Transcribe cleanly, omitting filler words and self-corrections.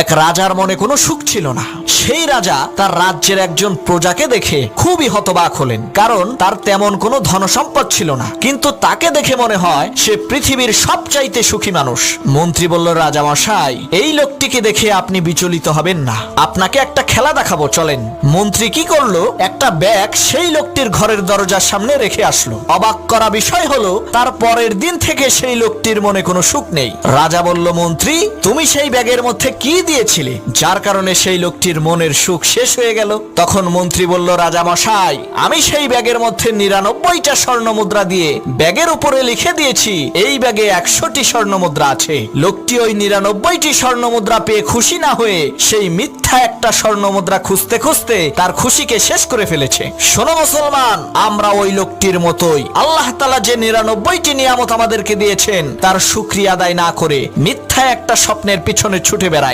এক রাজার মনে কোনো সুখ ছিল না। সেই রাজা তার রাজ্যের একজন প্রজাকে দেখে খুবই হতবাক হলেন, কারণ তার তেমন কোনো ধনসম্পদ ছিল না, কিন্তু তাকে দেখে মনে হয় সে পৃথিবীর সবচাইতে সুখী মানুষ। মন্ত্রী বলল, রাজা মশাই, এই লোকটিকে দেখে আপনি বিচলিত হবেন না, আপনাকে একটা খেলা দেখাবো, চলেন। মন্ত্রী কি করলো, একটা ব্যাগ সেই লোকটির ঘরের দরজার সামনে রেখে আসলো। অবাক করা বিষয় হলো, তার পরের দিন থেকে সেই লোকটির মনে কোনো সুখ নেই। রাজা বলল, মন্ত্রী, তুমি সেই ব্যাগের মধ্যে কি দিয়েছিলে যার কারণে সেই লোকটির মনের সুখ শেষ হয়ে গেল? তখন মন্ত্রী বলল, রাজা মশাই, আমি সেই ব্যাগের মধ্যে 99টা স্বর্ণ মুদ্রা দিয়ে ব্যাগের উপরে লিখে দিয়েছি এই ব্যাগে 100টি স্বর্ণ মুদ্রা আছে। লোকটি ওই 99টি স্বর্ণ মুদ্রা পেয়ে খুশি না হয়ে সেই মিথ্যা একটা স্বর্ণ মুদ্রা খুঁজতে খুঁজতে তার খুশিকে শেষ করে ফেলেছে। শোনো মুসলমান, আমরা ওই লোকটির মতোই আল্লাহ তাআলা যে 99টি নিয়ামত আমাদেরকে দিয়েছেন তার শুকরিয়া আদায় না করে মিথ্যা একটা স্বপ্নের পিছনে ছুটে বেড়াই।